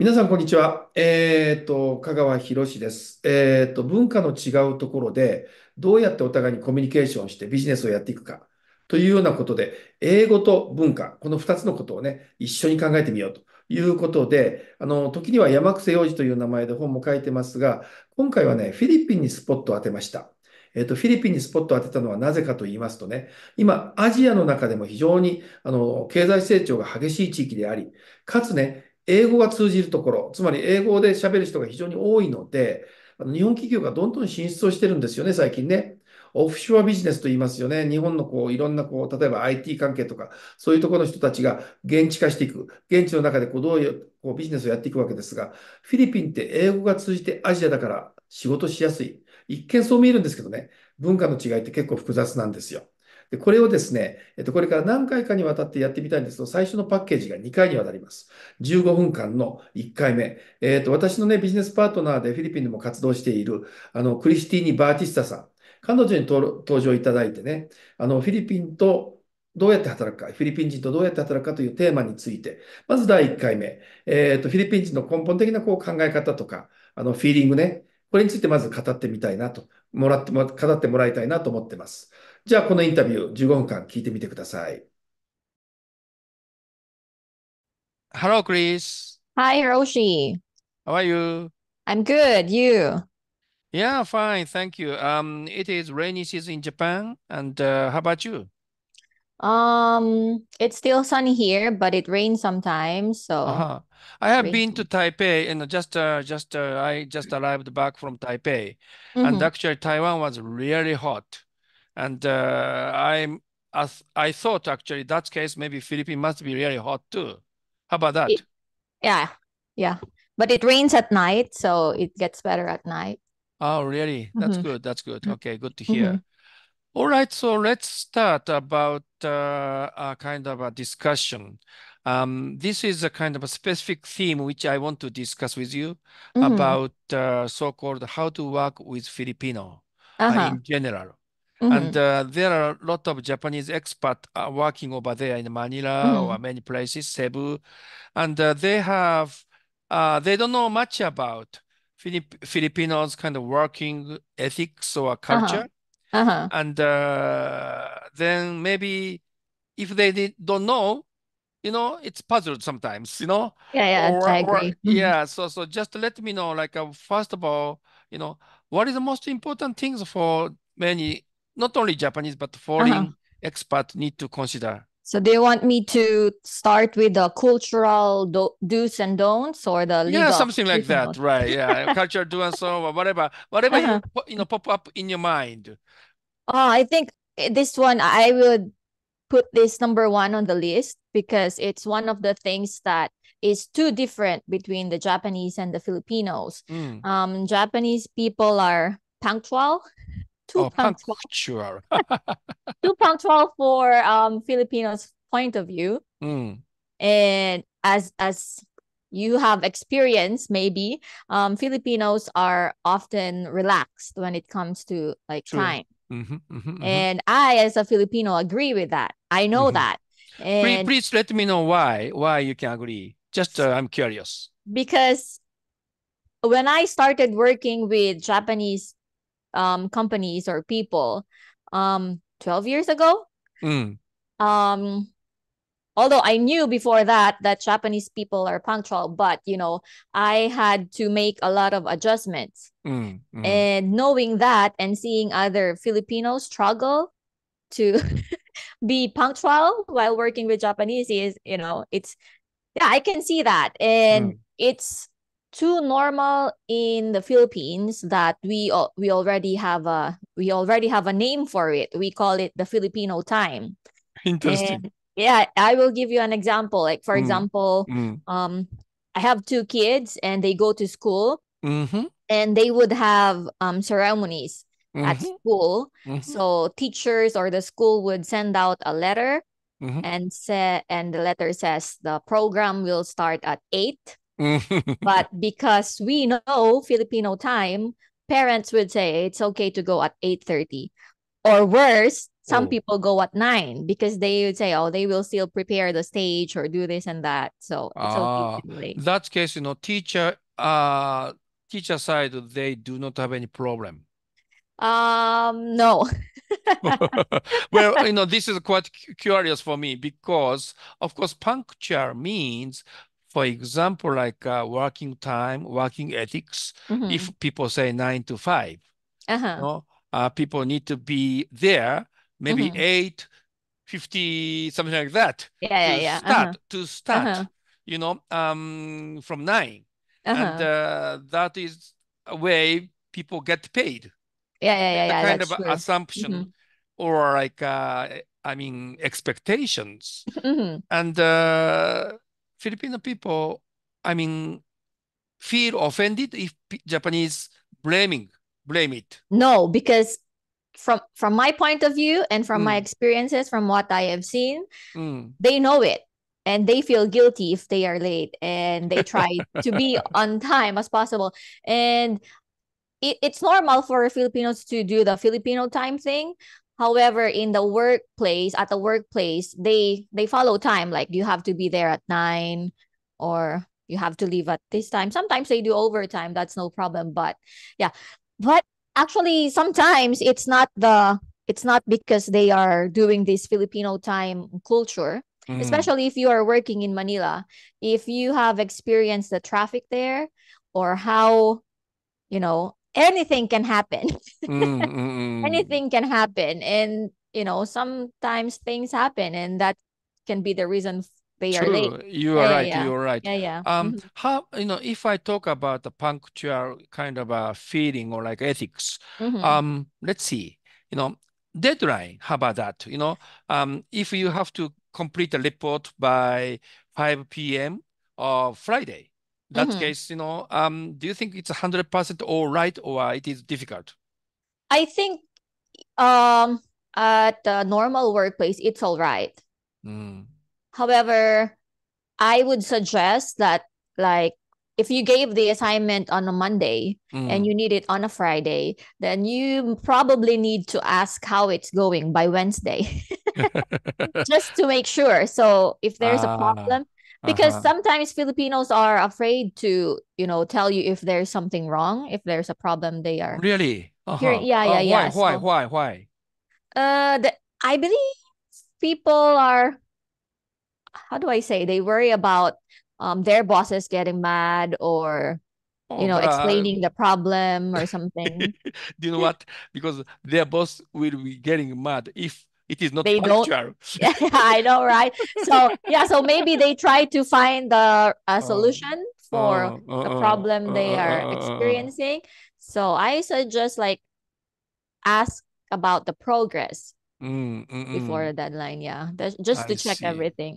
皆さん、こんにちは。香川博です。文化の違うところで、どうやってお互いにコミュニケーションしてビジネスをやっていくかというようなことで、英語と文化、この2つのことをね、一緒に考えてみようということで、時には山癖洋二という名前で本も書いてますが、今回はね、フィリピンにスポットを当てました。フィリピンにスポットを当てたのはなぜかと言いますとね、今、アジアの中でも非常に経済成長が激しい地域であり、かつね、英語が通じるところ、つまり英語で喋る人が非常に多いので、日本企業がどんどん進出をしてるんですよね、最近ね。オフショアビジネスと言いますよね。日本のいろんな例えば IT 関係とか、そういうところの人たちが現地化していく。現地の中でどういうビジネスをやっていくわけですが、フィリピンって英語が通じてアジアだから仕事しやすい。一見そう見えるんですけどね、文化の違いって結構複雑なんですよ。で、これをですね、これから何回かにわたってやってみたいんですけど、最初のパッケージが2回にわたります。15分間の1回目。私のね、ビジネスパートナーでフィリピンでも活動している、クリスティーニ・バーティスタさん。彼女に登場いただいてね、フィリピンとどうやって働くか、フィリピン人とどうやって働くかというテーマについて、まず第1回目、フィリピン人の根本的な考え方とか、フィーリングね、これについてまず語ってみたいなと、語ってもらいたいなと思ってます。じゃあ、このインタビュー15分間聞いてみてください。Hello, Chris. Hi, Roshi. How are you? I'm good. You? Yeah, fine, thank you. It is rainy season in Japan, and how about you? It's still sunny here, but it rains sometimes. So Uh-huh. I have rain. been to Taipei, and I just arrived back from Taipei, and Mm-hmm. actually Taiwan was really hot, and I thought actually that case maybe Philippines must be really hot too. How about It, that? yeah, yeah. But it rains at night, so it gets better at night. Oh, really? That's Mm-hmm. good. That's good. Okay, good to Mm-hmm. hear. All right, so let's start about a kind of a discussion. This is a kind of a specific theme which I want to discuss with you Mm-hmm. about so-called how to work with Filipino Uh-huh. in general. And Mm-hmm. there are a lot of Japanese expats working over there in Manila Mm-hmm. or many places, Cebu, and they don't know much about Filipinos kind of working ethics or Uh-huh. culture. Uh-huh. And then maybe if they don't know, it's puzzled sometimes, Yeah, yeah, I or agree. Mm-hmm. yeah. So just let me know, like first of all, you know, what is the most important things for many, not only Japanese but Uh-huh. foreign expat need to consider. So do you want me to start with the cultural do's and don'ts or the Yeah, legal something like do's and that, don'ts? right? Yeah, culture do and so or whatever Uh-huh. pop up in your mind. Oh, I think this one I would put this number one on the list because it's one of the things that is too different between the Japanese and the Filipinos. Mm. Japanese people are punctual, too Oh, punctual, punctual. too punctual for Filipinos' point of view. Mm, And as you have experienced, maybe Filipinos are often relaxed when it comes to like true. time. Mm-hmm, mm-hmm, mm-hmm. And I, as a Filipino, agree with that. I know Mm-hmm. that. Please, And please let me know why you can agree. Just I'm curious. because when I started working with Japanese companies or people 12 years ago, Mm, um, although I knew before that Japanese people are punctual, but I had to make a lot of adjustments. mm, mm. And knowing that and seeing other Filipinos struggle to be punctual while working with Japanese is, it's yeah, I can see that. And Mm. it's too normal in the Philippines that we already have a name for it. We call it the Filipino time. Interesting. And yeah, I will give you an example. Like for Mm, example, mm, I have two kids and they go to school mm-hmm, and they would have ceremonies at mm-hmm, school. mm-hmm, So teachers or the school would send out a letter mm-hmm, and the letter says the program will start at 8. mm-hmm. But because we know Filipino time, parents would say it's okay to go at 8:30. Or worse, some Oh. people go at 9 because they would say, oh, they will still prepare the stage or do this and that. So it's okay to be late. That case, teacher side, they do not have any problem. No. Well, this is quite curious for me because, of course, punctual means, for example, like working time, working ethics. Mhm. If people say 9 to 5, Uh-huh. people need to be there, maybe Mhm. 8:50, something like that, Yeah. to start, Uh-huh. from 9. And Uh-huh. that is a way people get paid. The Yeah. kind That's of true. assumption or like, expectations. Mhm. And Filipino people, feel offended if Japanese blame it. No, because from my point of view and from my Mm. experiences, from what I have seen, Mm. they know it and they feel guilty if they are late, and they try to be on time as possible. And it's normal for Filipinos to do the Filipino time thing. However, in the workplace, they follow time. Like, you have to be there at 9, or you have to leave at this time. Sometimes they do overtime. That's no problem. But yeah, but actually, sometimes it's not because they are doing this Filipino time culture. Mm. Especially if you are working in Manila, if you have experienced the traffic there, or how, anything can happen. Anything can happen. And, sometimes things happen, and that can be the reason they are late. True, you are right. Yeah. You are right. Yeah. How, if I talk about the punctual kind of a feeling or like ethics, let's see, deadline. How about that? If you have to complete a report by 5 p.m. Friday, that case, do you think it's 100% all right, or it is difficult? I think at the normal workplace, it's all right. However, I would suggest that, like, if you gave the assignment on a Monday and you need it on a Friday, then you probably need to ask how it's going by Wednesday, just to make sure. So if there's a problem, because sometimes Filipinos are afraid to, tell you if there's something wrong, if there's a problem they are Really? hearing. Yeah. Why? I believe people are, how do I say, they worry about their bosses getting mad, or explaining the problem or something. Do you know what? Because their boss will be getting mad if it is not They don't. punctual. Yeah, I know, right? So maybe they try to find the solution for the problem they are experiencing. So I suggest, like, ask about the progress before the deadline. Yeah, just to I check see. everything.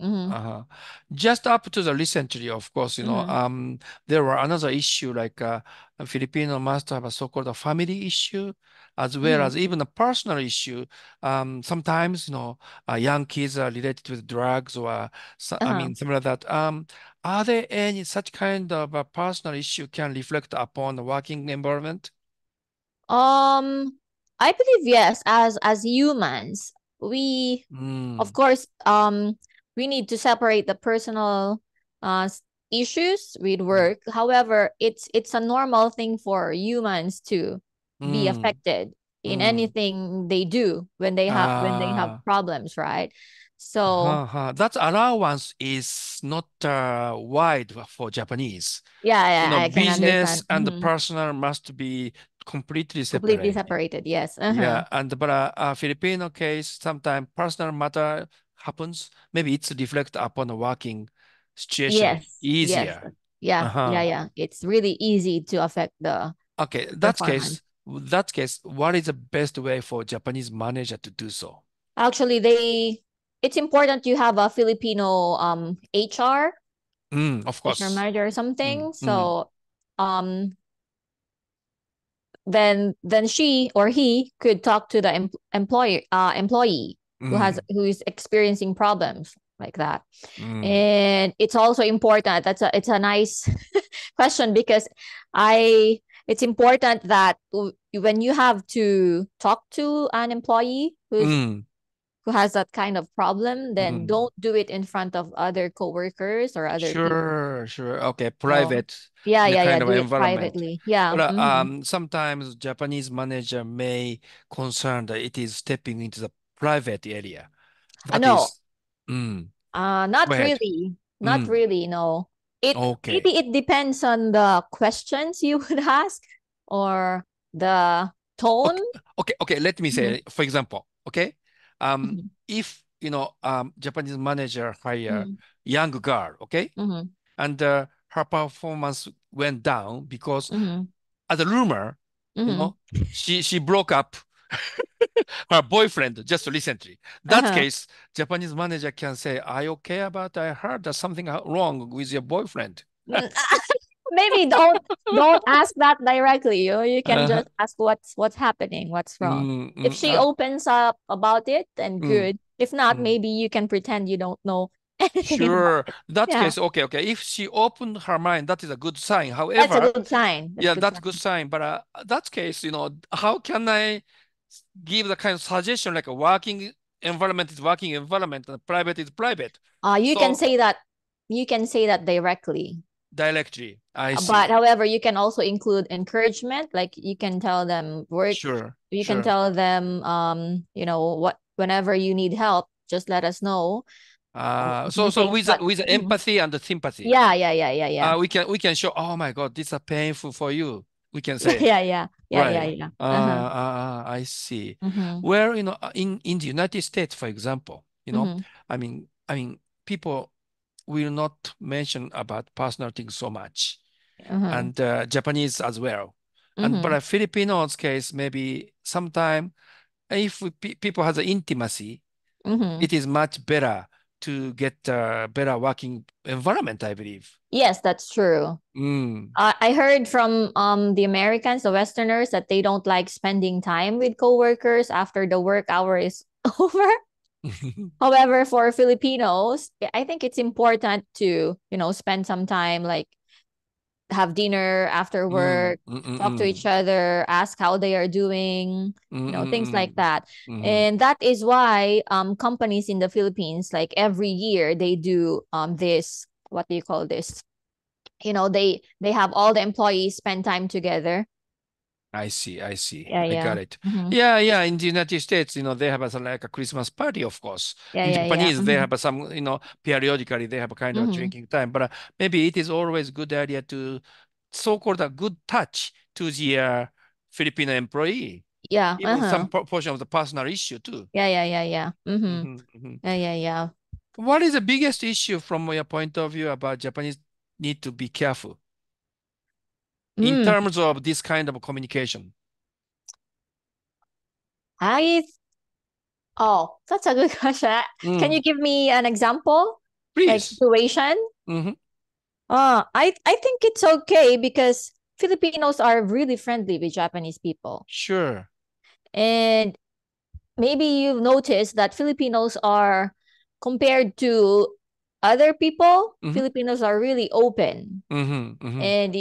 Just up to the recently, of course, there were another issue like a Filipino must have a so-called family issue, as well as even a personal issue. Sometimes, young kids are related with drugs or, something like that. Are there any such kind of a personal issue can reflect upon the working environment? I believe yes. As humans, we of course we need to separate the personal issues with work. However, it's a normal thing for humans to be affected in anything they do when they have problems, right? So that allowance is not wide for Japanese. yeah, I can Business understand. and the personal must be completely Completely separated. separated, yes. Yeah, but Filipino case, sometimes personal matter happens. Maybe it's reflect upon the working situation Yes. easier. Yeah. It's really easy to affect the Okay, performance. that case, what is the best way for Japanese manager to do so? Actually, it's important you have a Filipino HR, Of course. HR manager or something. So then she or he could talk to the employee who is experiencing problems like that. And it's also important, it's a nice question, because it's important that when you have to talk to an employee who's who has that kind of problem, then Mhm. don't do it in front of other coworkers or other people. Sure, sure. Okay, So, private yeah, in a yeah, kind yeah. of Do it environment. privately. Yeah. But Mm-hmm. sometimes Japanese manager may concern that it is stepping into the private area. That No, is, mm, go not ahead. really. Not Mm, really, no. okay. Maybe it depends on the questions you would ask or the tone. Okay, okay, okay. Let me Mhm, say, for example, okay, mhm, if Japanese manager hire mhm, young girl, okay, mhm, and her performance went down because, mhm, as a rumor, mhm. she broke up her boyfriend just recently. That Uh-huh. case, Japanese manager can say, "Are you okay about? I heard there's something wrong with your boyfriend." Mm, Maybe don't ask that directly. You can Uh, just ask what's happening, what's wrong. mm, If mm, she opens up about it, then mm, good. If not, mm. maybe you can pretend you don't know anything about Sure. it. That Yeah, case, okay, okay. If she opened her mind, that is a good sign. that's a However, good sign. That's a yeah, good that's good sign. sign. But that case, how can I give the kind of suggestion like a working environment is working environment and private is private? You can So say that you can say that directly. directly, I But see. however, you can also include encouragement. Like you can tell them work. Sure, You can sure. tell them, what whenever you need help, just let us know. So Things, but with mhm. empathy and sympathy, Yeah, yeah, yeah, yeah, yeah, we can show. Oh my God, this is painful for you. We can say, yeah, yeah, yeah, yeah, right. yeah. Uh-huh. I see. Mm-hmm. Where in the United States, for example, Mm-hmm. I mean, people will not mention about personal things so much, Mm-hmm. and Japanese as well. And but Mm-hmm. a Filipino's case, maybe sometime if people has an intimacy, Mm-hmm. it is much better to get a better working environment, I believe. Yes, that's true. Mm. I heard from the Americans, the Westerners, that they don't like spending time with coworkers after the work hour is over. However, for Filipinos, I think it's important to, spend some time, like have dinner after Mm, work, mm, mm, talk to each mm, other, ask how they are doing, mm, things mm, like that. mm, mm. And that is why companies in the Philippines, like every year, they do this, what do you call this? They have all the employees spend time together. I see, I see. Yeah, I got yeah. it. Mm-hmm. Yeah, yeah. In the United States, they have like a Christmas party, of course. Yeah, In yeah, yeah. Japanese, they Mm-hmm. have some, periodically they have a kind of Mm-hmm. drinking time. But maybe it is always good idea to so-called a good touch to the Filipino employee, Yeah. even some Uh-huh. portion of the personal issue too. Yeah, yeah, yeah, yeah. Mm-hmm. Mhm, mhm. Yeah, yeah, yeah. What is the biggest issue from your point of view about Japanese need to be careful in Mm. terms of this kind of communication? I Oh, that's a good question. Can Mm, you give me an example? Like please. situation? Hmm. I think it's okay because Filipinos are really friendly with Japanese people. Sure. And maybe you've noticed that Filipinos are compared to other people, Hmm. Filipinos are really open. Hmm. Hmm. And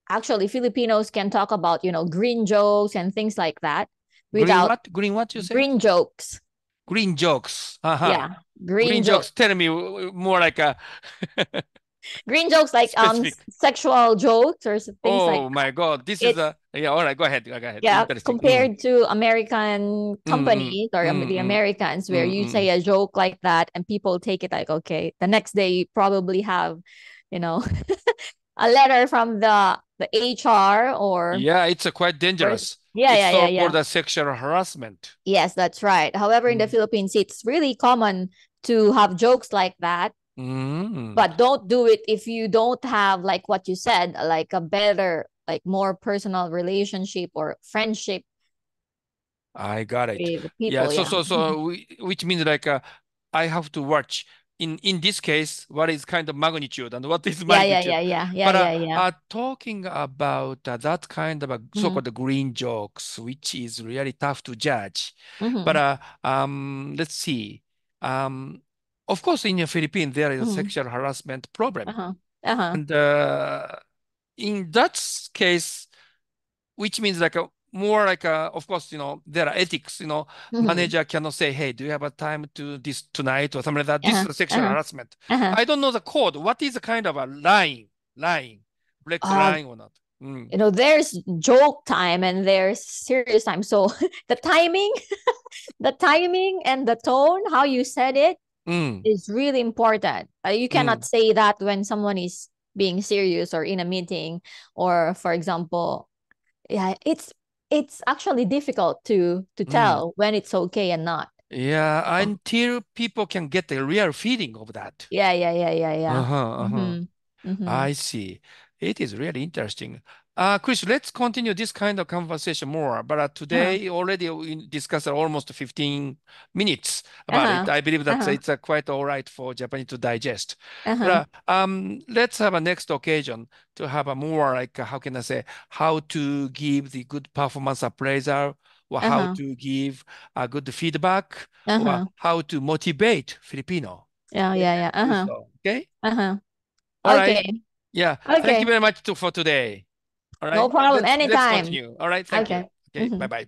actually Filipinos can talk about, green jokes and things like that Green without what? Green what you say? green jokes. Green jokes. Uh-huh. Yeah, green Green joke jokes. Tell me more like a green jokes like specific. sexual jokes or things like Oh my God. This is it's yeah. All right. Go ahead. Go ahead. yeah, Interesting. Mm, compared to American mm, mm, companies or mm, the mm, Americans where mm, you mm. say a joke like that and people take it like okay, the next day you probably have, you know a letter from the HR Yeah, it's quite or dangerous. yeah, It's yeah, yeah, so-called yeah. a sexual harassment. Yes, that's right. However, in the Mm. Philippines, it's really common to have jokes like that, Mm. but don't do it if you don't have like what you said, like a better, like more personal relationship or friendship I got it. with Yeah. people. So Yeah. so so which means like I have to watch in this case what is kind of magnitude and what is Yeah, yeah, magnitude. yeah, yeah, yeah, But yeah, yeah. talking about that kind of a Mm-hmm. so-called green jokes, which is really tough to judge. But Mm-hmm. let's see. Um, of course, in the Philippines there is a Mm-hmm. sexual harassment problem, Uh-huh. Uh-huh. and in that case, which means like more like, of course, there are ethics, manager cannot say, hey, do you have a time to this tonight or something like that? This is sexual harassment. I don't know the code. What is the kind of a line, break the line or not? There's joke time and there's serious time. So the timing, and the tone, how you said it is really important. You cannot say that when someone is being serious or in a meeting, or for example, it's actually difficult to tell when it's okay and not. Yeah, until people can get the real feeling of that. Yeah. I see. It is really interesting. Chris, let's continue this kind of conversation more. But today already we discussed almost 15 minutes about it. I believe that it's quite all right for Japanese to digest. But let's have a next occasion to have a more like, how can I say, how to give the good performance appraisal, or how to give a good feedback, or how to motivate Filipino. Yeah. Okay? All right. Okay. Yeah. Okay. Thank you very much for today. All right. No problem. Let's Anytime. continue. All right. Thank you. Okay. Bye-bye.